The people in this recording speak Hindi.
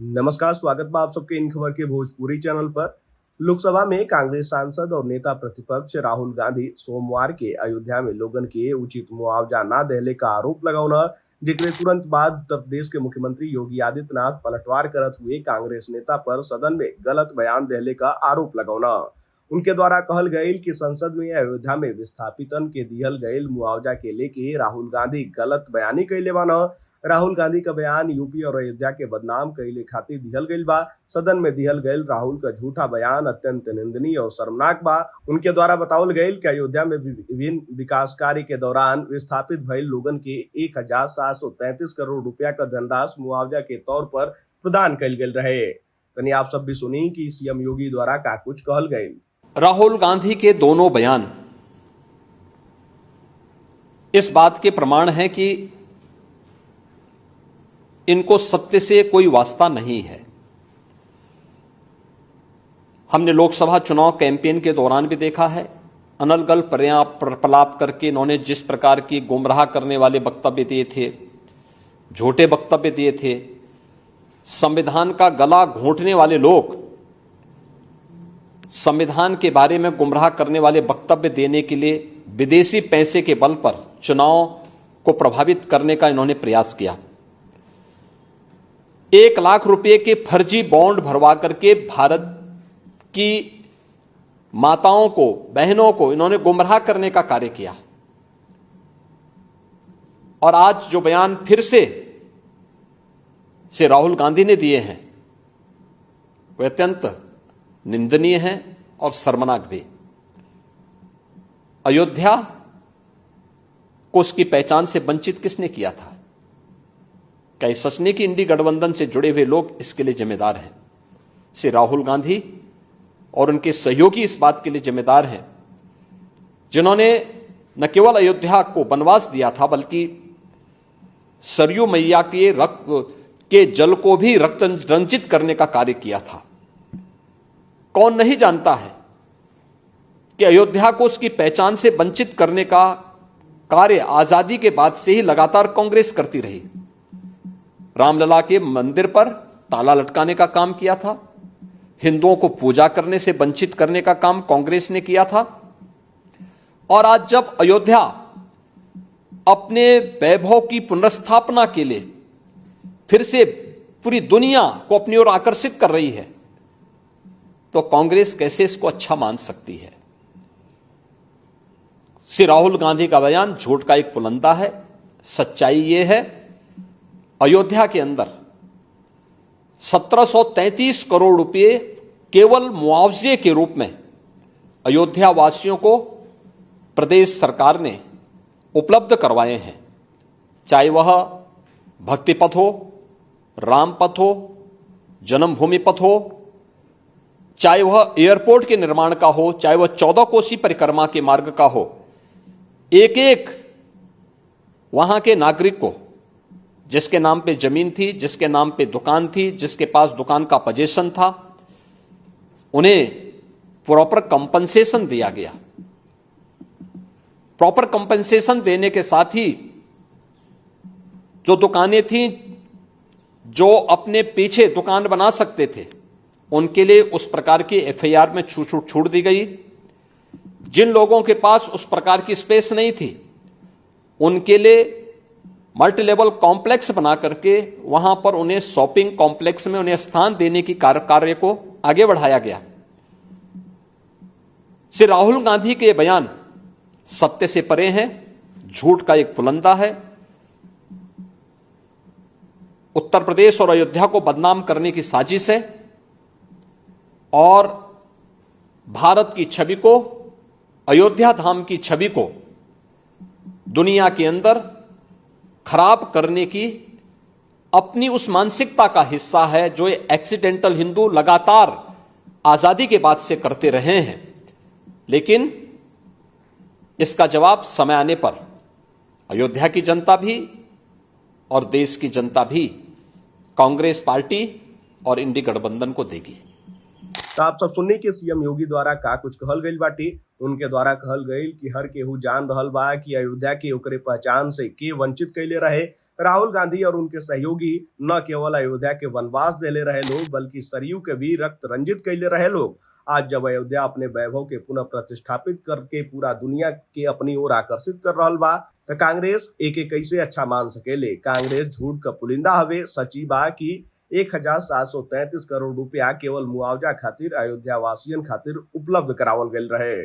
नमस्कार, स्वागत बा आप सबके इन खबर के भोजपुरी चैनल पर। लोकसभा में कांग्रेस सांसद और नेता प्रतिपक्ष राहुल गांधी सोमवार के अयोध्या में लोगन के उचित मुआवजा न देने का आरोप लगाउना, जेकरे तुरंत बाद उत्तर प्रदेश के मुख्यमंत्री योगी आदित्यनाथ पलटवार करत हुए कांग्रेस नेता पर सदन में गलत बयान देने का आरोप लगाउना। उनके द्वारा कहल गयी कि संसद में अयोध्या में विस्थापितन के दिहल गयल मुआवजा के लेके राहुल गांधी गलत बयानी कैले बाना। राहुल गांधी का बयान यूपी और अयोध्या के बदनाम कैले खातिर दिहल गईल बा। सदन में दिहल गईल राहुल का झूठा बयान अत्यंत निंदनीय और शर्मनाक बा। उनके द्वारा बतावल गईल कि अयोध्या में विभिन्न विकास कार्य के दौरान विस्थापित भइल लोगन के 1,733 करोड़ रुपया का धनराशि मुआवजा के तौर पर प्रदान कईल गईल रहे। तनी आप सब भी सुनी कि सीएम योगी द्वारा का कुछ कहल गईल। राहुल गांधी के दोनों बयान इस बात के प्रमाण है कि इनको सत्य से कोई वास्ता नहीं है। हमने लोकसभा चुनाव कैंपेन के दौरान भी देखा है, अनर्गल प्रलाप करके इन्होंने जिस प्रकार की गुमराह करने वाले वक्तव्य दिए थे, झूठे वक्तव्य दिए थे। संविधान का गला घोंटने वाले लोग संविधान के बारे में गुमराह करने वाले वक्तव्य देने के लिए विदेशी पैसे के बल पर चुनाव को प्रभावित करने का इन्होंने प्रयास किया। 1 लाख रुपए के फर्जी बॉन्ड भरवा करके भारत की माताओं को, बहनों को इन्होंने गुमराह करने का कार्य किया। और आज जो बयान फिर से राहुल गांधी ने दिए हैं वे अत्यंत निंदनीय हैं और शर्मनाक भी। अयोध्या को उसकी पहचान से वंचित किसने किया था? क्या सच नहीं कि इंडी गठबंधन से जुड़े हुए लोग इसके लिए जिम्मेदार हैं? श्री राहुल गांधी और उनके सहयोगी इस बात के लिए जिम्मेदार हैं जिन्होंने न केवल अयोध्या को वनवास दिया था बल्कि सरयू मैया के रक्त के जल को भी रक्त रंजित करने का कार्य किया था। कौन नहीं जानता है कि अयोध्या को उसकी पहचान से वंचित करने का कार्य आजादी के बाद से ही लगातार कांग्रेस करती रही। रामलला के मंदिर पर ताला लटकाने का काम किया था, हिंदुओं को पूजा करने से वंचित करने का काम कांग्रेस ने किया था। और आज जब अयोध्या अपने वैभव की पुनर्स्थापना के लिए फिर से पूरी दुनिया को अपनी ओर आकर्षित कर रही है तो कांग्रेस कैसे इसको अच्छा मान सकती है? श्री राहुल गांधी का बयान झूठ का एक पुलंदा है। सच्चाई यह है, अयोध्या के अंदर 1733 करोड़ रुपए केवल मुआवजे के रूप में अयोध्या वासियों को प्रदेश सरकार ने उपलब्ध करवाए हैं। चाहे वह भक्ति पथ हो, राम पथ हो, जन्मभूमि पथ हो, चाहे वह एयरपोर्ट के निर्माण का हो, चाहे वह 14 कोसी परिक्रमा के मार्ग का हो। एक एक वहां के नागरिक को, जिसके नाम पे जमीन थी, जिसके नाम पे दुकान थी, जिसके पास दुकान का पोजीशन था, उन्हें प्रॉपर कंपनसेशन दिया गया। प्रॉपर कंपनसेशन देने के साथ ही जो दुकानें थीं, जो अपने पीछे दुकान बना सकते थे, उनके लिए उस प्रकार की एफआईआर में छूट दी गई। जिन लोगों के पास उस प्रकार की स्पेस नहीं थी, उनके लिए मल्टी लेवल कॉम्प्लेक्स बना करके वहां पर उन्हें शॉपिंग कॉम्प्लेक्स में उन्हें स्थान देने की कार्य को आगे बढ़ाया गया। श्री राहुल गांधी के बयान सत्य से परे हैं, झूठ का एक पुलंदा है। उत्तर प्रदेश और अयोध्या को बदनाम करने की साजिश है और भारत की छवि को, अयोध्या धाम की छवि को दुनिया के अंदर खराब करने की अपनी उस मानसिकता का हिस्सा है जो एक्सीडेंटल हिंदू लगातार आजादी के बाद से करते रहे हैं। लेकिन इसका जवाब समय आने पर अयोध्या की जनता भी और देश की जनता भी कांग्रेस पार्टी और इंडी गठबंधन को देगी। तो आप सब सुननी कि सीएम योगी द्वारा का कुछ कहल गईल बाटी। उनके द्वारा कहल गईल कि हर केहू जान रहल बा कि अयोध्या के ओकरे पहचान से के वंचित कैले रहे। राहुल गांधी और उनके सहयोगी न केवल अयोध्या के वनवास देले रहे लोग बल्कि सरयू के भी रक्त रंजित कैले रहे लोग। आज जब अयोध्या अपने वैभव के पुनः प्रतिष्ठापित करके पूरा दुनिया के अपनी ओर आकर्षित कर रहल बा तो कांग्रेस एक कैसे अच्छा मान सकेले। कांग्रेस झूठ का पुलिंदा हवे। सची बा कि 1733 करोड़ रुपया केवल मुआवजा खातिर अयोध्या वासियन खातिर उपलब्ध करावल गयल रहे।